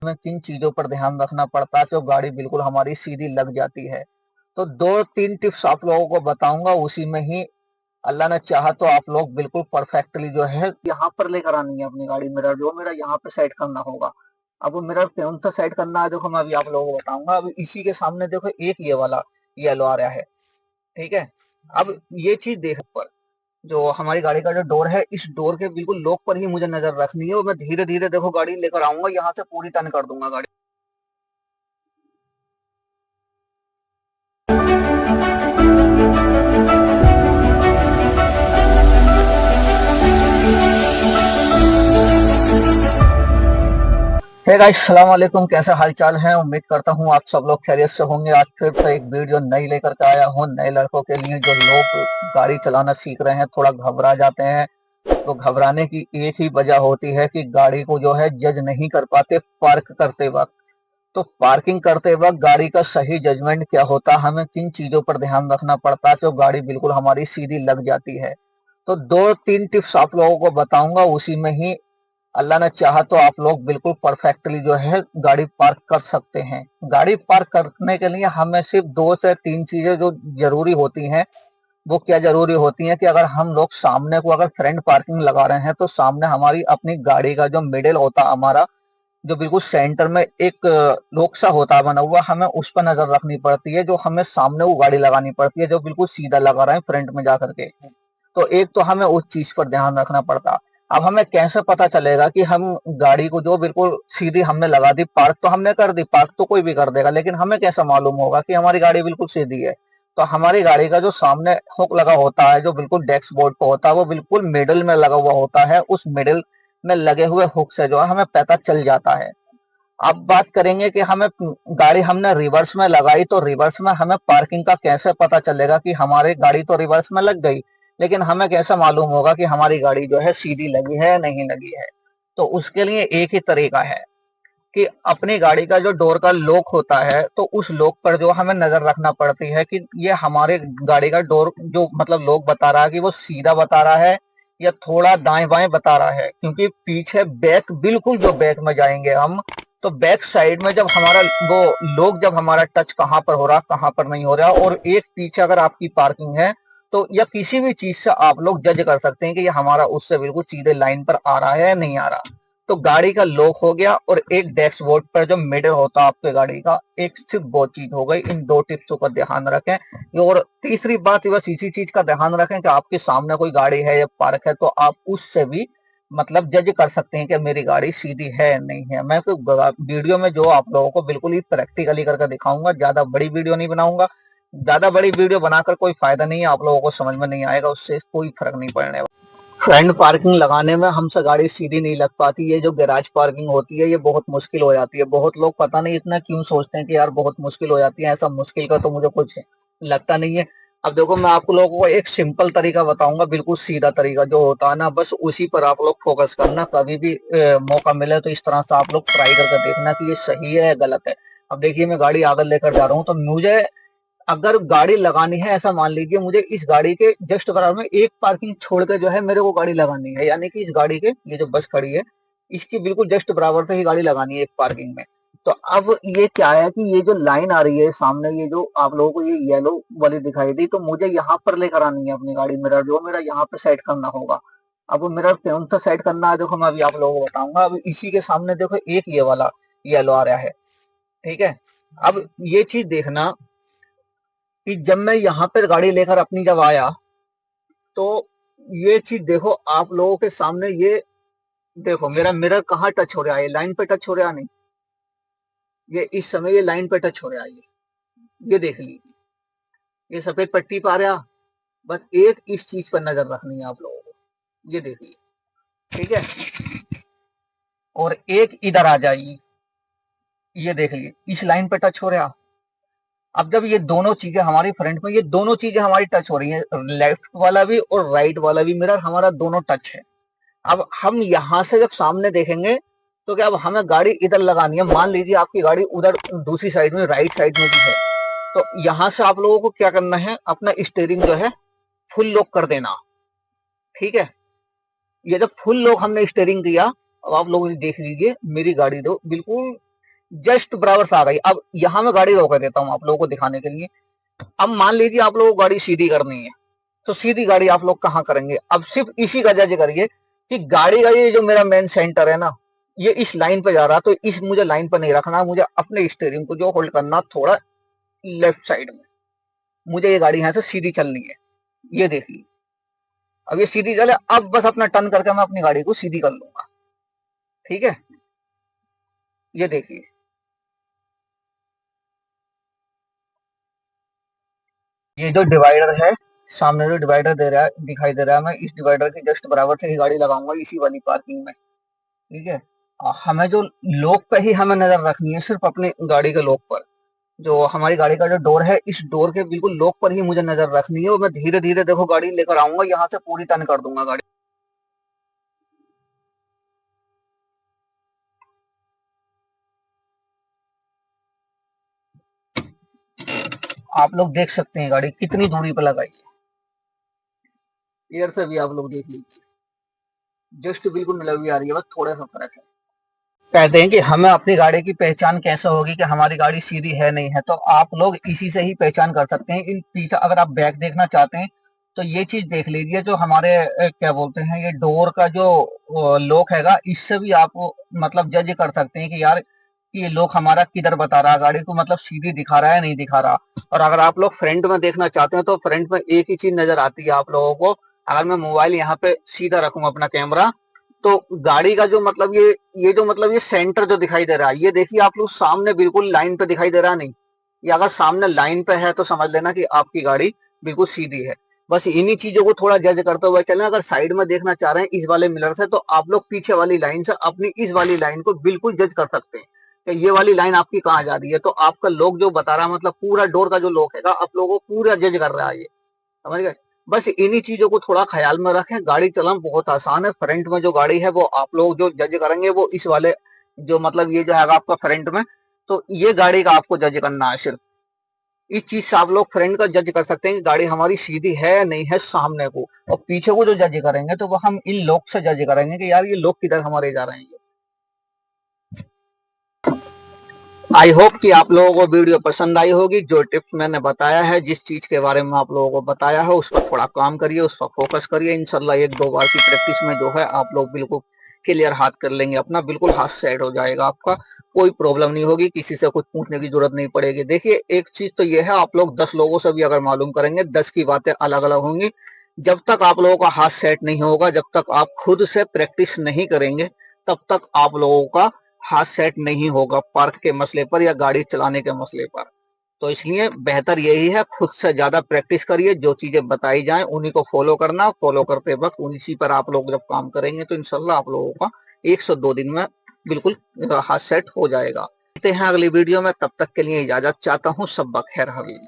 हमें किन चीजों पर ध्यान रखना पड़ता है तो गाड़ी बिल्कुल हमारी सीधी लग जाती है। तो 2-3 टिप्स आप लोगों को बताऊंगा, उसी में ही अल्लाह ने चाहा तो आप लोग बिल्कुल परफेक्टली जो है यहाँ पर लेकर आनी है अपनी गाड़ी। मिरर जो मेरा यहाँ पे सेट करना होगा। अब वो मिरर कौन सा सेट करना है देखो, मैं अभी आप लोगों को बताऊंगा। अब इसी के सामने देखो एक ये वाला येलो आ रहा है, ठीक है। अब ये चीज देखो पर जो हमारी गाड़ी का जो डोर है, इस डोर के बिल्कुल लॉक पर ही मुझे नजर रखनी है और मैं धीरे धीरे देखो गाड़ी लेकर आऊंगा, यहाँ से पूरी टर्न कर दूंगा गाड़ी। हे गाइस, सलाम वालेकुम। कैसा हाल चाल है? उम्मीद करता हूँ आप सब लोग खैरियत से होंगे। आज फिर से एक वीडियो नई लेकर के आया हूँ, नए लड़कों के लिए जो लोग गाड़ी चलाना सीख रहे हैं, थोड़ा घबरा जाते हैं। तो घबराने की एक ही वजह होती है कि गाड़ी को जो है जज नहीं कर पाते पार्क करते वक्त। तो पार्किंग करते वक्त गाड़ी का सही जजमेंट क्या होता है, हमें किन चीजों पर ध्यान रखना पड़ता है तो गाड़ी बिल्कुल हमारी सीधी लग जाती है। तो 2-3 टिप्स आप लोगों को बताऊंगा, उसी में ही अल्लाह ने चाहा तो आप लोग बिल्कुल परफेक्टली जो है गाड़ी पार्क कर सकते हैं। गाड़ी पार्क करने के लिए हमें सिर्फ 2 से 3 चीजें जो जरूरी होती हैं, वो क्या जरूरी होती हैं कि अगर हम लोग सामने को अगर फ्रंट पार्किंग लगा रहे हैं तो सामने हमारी अपनी गाड़ी का जो मिडिल होता है हमारा, जो बिल्कुल सेंटर में एक लोक सा होता है बना हुआ, हमें उस पर नजर रखनी पड़ती है। जो हमें सामने वो गाड़ी लगानी पड़ती है जो बिल्कुल सीधा लगा रहे हैं फ्रंट में जाकर के। तो एक तो हमें उस चीज पर ध्यान रखना पड़ता। अब हमें कैसे पता चलेगा कि हम गाड़ी को जो बिल्कुल सीधी हमने लगा दी, पार्क तो हमने कर दी, पार्क तो कोई भी कर देगा, लेकिन हमें कैसे मालूम होगा कि हमारी गाड़ी बिल्कुल सीधी है? तो हमारी गाड़ी का जो सामने हुक लगा होता है, जो बिल्कुल डैशबोर्ड पे होता है, वो बिल्कुल मिडिल में लगा हुआ होता है। उस मिडिल में लगे हुए हुक से जो है हमें पता चल जाता है। अब बात करेंगे कि हमें गाड़ी हमने रिवर्स में लगाई, तो रिवर्स में हमें पार्किंग का कैसे पता चलेगा कि हमारी गाड़ी तो रिवर्स में लग गई, लेकिन हमें कैसे मालूम होगा कि हमारी गाड़ी जो है सीधी लगी है या नहीं लगी है? तो उसके लिए एक ही तरीका है कि अपनी गाड़ी का जो डोर का लॉक होता है, तो उस लॉक पर जो हमें नजर रखना पड़ती है कि ये हमारे गाड़ी का डोर जो मतलब लॉक बता रहा है कि वो सीधा बता रहा है या थोड़ा दाएं बाएं बता रहा है। क्योंकि पीछे बैक, बिल्कुल जो बैक में जाएंगे हम, तो बैक साइड में जब हमारा वो लॉक, जब हमारा टच कहाँ पर हो रहा कहाँ पर नहीं हो रहा, और एक पीछे अगर आपकी पार्किंग है, तो या किसी भी चीज से आप लोग जज कर सकते हैं कि ये हमारा उससे बिल्कुल सीधे लाइन पर आ रहा है या नहीं आ रहा। तो गाड़ी का लॉक हो गया, और एक डैशबोर्ड पर जो मिडर होता है आपके गाड़ी का, एक सिर्फ वो चीज हो गई। इन 2 टिप्सों का ध्यान रखें। और तीसरी बात, बस इसी चीज का ध्यान रखें कि आपके सामने कोई गाड़ी है या पार्क है, तो आप उससे भी मतलब जज कर सकते हैं कि मेरी गाड़ी सीधी है या नहीं है। मैं तो वीडियो में जो आप लोगों को बिल्कुल ही प्रैक्टिकली करके दिखाऊंगा, ज्यादा बड़ी वीडियो नहीं बनाऊंगा। ज्यादा बड़ी वीडियो बनाकर कोई फायदा नहीं है, आप लोगों को समझ में नहीं आएगा, उससे कोई फर्क नहीं पड़ने। फ्रंट पार्किंग लगाने में हमसे गाड़ी सीधी नहीं लग पाती। ये जो गैराज पार्किंग होती है, ये बहुत मुश्किल हो जाती है। बहुत लोग पता नहीं इतना क्यों सोचते हैं कि यार बहुत मुश्किल हो जाती है। ऐसा मुश्किल का तो मुझे कुछ लगता नहीं है। अब देखो, मैं आप लोगों को एक सिंपल तरीका बताऊंगा, बिल्कुल सीधा तरीका जो होता है ना, बस उसी पर आप लोग फोकस करना। कभी भी मौका मिले तो इस तरह से आप लोग ट्राई करके देखना कि ये सही है या गलत है। अब देखिए, मैं गाड़ी आगे लेकर जा रहा हूँ, तो मुझे अगर गाड़ी लगानी है, ऐसा मान लीजिए मुझे इस गाड़ी के जस्ट बराबर में एक पार्किंग छोड़ के जो है मेरे को गाड़ी लगानी है, यानी कि इस गाड़ी के, ये जो बस खड़ी है, इसकी बिल्कुल जस्ट बराबर से ही गाड़ी लगानी है एक पार्किंग में। तो अब ये क्या है कि ये जो लाइन आ रही है सामने, ये जो आप लोगों को ये येलो वाली दिखाई दी, तो मुझे यहाँ पर लेकर आनी है अपनी गाड़ी। मिरर जो मेरा यहाँ पे सेट करना होगा। अब वो मिरर कौन सा सेट करना है देखो, मैं अभी आप लोगों को बताऊंगा। अब इसी के सामने देखो एक ये वाला येलो आ रहा है, ठीक है। अब ये चीज देखना कि जब मैं यहाँ पर गाड़ी लेकर अपनी जब आया, तो ये चीज देखो आप लोगों के सामने, ये देखो मेरा मिरर कहाँ टच हो रहा है, लाइन पे टच हो रहा नहीं। ये इस समय ये लाइन पे टच हो रहा है, ये देख लीजिए, ये सफेद पट्टी पा रहा। बस एक इस चीज पर नजर रखनी है आप लोगों को, ये देखिए, ठीक है। और एक इधर आ जाइए, ये देख लीजिए इस लाइन पे टच हो रहा। अब जब ये दोनों चीजें हमारी फ्रंट में, ये दोनों चीजें हमारी टच हो रही हैं, लेफ्ट वाला भी और राइट वाला भी मिरर हमारा दोनों टच है। अब हम यहां से जब सामने देखेंगे, तो क्या अब हमें गाड़ी इधर लगानी है। मान लीजिए आपकी गाड़ी उधर दूसरी साइड में, राइट साइड में भी है, तो यहां से आप लोगों को क्या करना है, अपना स्टीयरिंग जो है फुल लॉक कर देना, ठीक है। ये जब फुल लॉक हमने स्टीयरिंग दिया, अब आप लोग देख लीजिए मेरी गाड़ी तो बिल्कुल जस्ट बराबर से आ गई। अब यहाँ मैं गाड़ी रोक देता हूँ आप लोगों को दिखाने के लिए। अब मान लीजिए आप लोगों को गाड़ी सीधी करनी है, तो सीधी गाड़ी आप लोग कहाँ करेंगे? अब सिर्फ इसी का जज करिए कि गाड़ी का ये जो मेरा मेन सेंटर है ना, ये इस लाइन पे जा रहा, तो इस मुझे लाइन पे नहीं रखना, मुझे अपने स्टीयरिंग को जो होल्ड करना थोड़ा लेफ्ट साइड में, मुझे ये गाड़ी यहाँ से सीधी चलनी है। ये देखिए, अब ये सीधी चले, अब बस अपना टर्न करके मैं अपनी गाड़ी को सीधी कर लूंगा। ठीक है, ये देखिए, ये जो डिवाइडर है, सामने जो डिवाइडर दे रहा है, दिखाई दे रहा है, मैं इस डिवाइडर के जस्ट बराबर से ही गाड़ी लगाऊंगा, इसी वाली पार्किंग में। ठीक है, हमें जो लॉक पे ही हमें नजर रखनी है, सिर्फ अपनी गाड़ी के लॉक पर। जो हमारी गाड़ी का जो डोर है, इस डोर के बिल्कुल लॉक पर ही मुझे नजर रखनी है, और मैं धीरे धीरे देखो गाड़ी लेकर आऊंगा, यहाँ से पूरी टर्न कर दूंगा गाड़ी। आप लोग देख सकते हैं गाड़ी कितनी दूरी पर लगाई है, एयर से भी आप लोग देख लीजिए, जस्ट बिल्कुल मिलवी आ रही है, बस थोड़ा सा फर्क है। कहते हैं कि हमें अपनी गाड़ी की पहचान कैसे होगी कि हमारी गाड़ी सीधी है नहीं है, तो आप लोग इसी से ही पहचान कर सकते हैं। इन पीछे अगर आप बैक देखना चाहते हैं, तो ये चीज देख लीजिए, जो हमारे क्या बोलते हैं, ये डोर का जो लॉक हैगा, इससे भी आप मतलब जज कर सकते हैं कि यार ये लॉक हमारा किधर बता रहा है, गाड़ी को मतलब सीधी दिखा रहा है नहीं दिखा रहा। और अगर आप लोग फ्रंट में देखना चाहते हैं, तो फ्रंट में एक ही चीज नजर आती है आप लोगों को। अगर मैं मोबाइल यहाँ पे सीधा रखूंगा अपना कैमरा, तो गाड़ी का जो मतलब ये जो मतलब ये सेंटर जो दिखाई दे रहा है, ये देखिए आप लोग सामने बिल्कुल लाइन पे दिखाई दे रहा नहीं। ये अगर सामने लाइन पे है तो समझ लेना कि आपकी गाड़ी बिल्कुल सीधी है। बस इन्हीं चीजों को थोड़ा जज करते हुए चलें। अगर साइड में देखना चाह रहे हैं इस वाले मिरर से, तो आप लोग पीछे वाली लाइन से अपनी इस वाली लाइन को बिल्कुल जज कर सकते हैं कि ये वाली लाइन आपकी कहाँ जा रही है। तो आपका लॉक जो बता रहा है, मतलब पूरा डोर का जो लॉक है आप लोगों को पूरा जज कर रहा है ये, समझ गए? बस इन्हीं चीजों को थोड़ा ख्याल में रखें। गाड़ी चलाना बहुत आसान है। फ्रंट में जो गाड़ी है वो आप लोग जो जज करेंगे, वो इस वाले जो मतलब ये जो है आपका फ्रंट में, तो ये गाड़ी का आपको जज करना है। सिर्फ इस चीज से आप लोग फ्रंट का जज कर सकते हैं कि गाड़ी हमारी सीधी है या नहीं है सामने को। और पीछे को जो जज करेंगे, तो वो हम इन लोग से जज करेंगे कि यार ये लोग किधर हमारे जा रहे हैं। आई होप कि आप लोगों को वीडियो पसंद आई होगी। जो टिप्स मैंने बताया है, जिस चीज के बारे में आप लोगों को बताया है, उस पर थोड़ा काम करिए, उस पर फोकस करिए। इंशाल्लाह एक दो बार की प्रैक्टिस में जो है आप लोग बिल्कुल क्लियर हाथ कर लेंगे अपना, बिल्कुल हाथ सेट हो जाएगा आपका। कोई प्रॉब्लम नहीं होगी, किसी से कुछ पूछने की जरूरत नहीं पड़ेगी। देखिए एक चीज तो ये है, आप लोग 10 लोगों से भी अगर मालूम करेंगे, 10 की बातें अलग अलग होंगी। जब तक आप लोगों का हाथ सेट नहीं होगा, जब तक आप खुद से प्रैक्टिस नहीं करेंगे, तब तक आप लोगों का हाथ सेट नहीं होगा पार्क के मसले पर या गाड़ी चलाने के मसले पर। तो इसलिए बेहतर यही है, खुद से ज्यादा प्रैक्टिस करिए, जो चीजें बताई जाएं उन्हीं को फॉलो करना। फॉलो करते वक्त उसी पर आप लोग जब काम करेंगे, तो इंशाल्लाह आप लोगों का 102 दिन में बिल्कुल हाथ सेट हो जाएगा। मिलते हैं अगली वीडियो में, तब तक के लिए इजाजत चाहता हूँ। सब बखैर हवेली।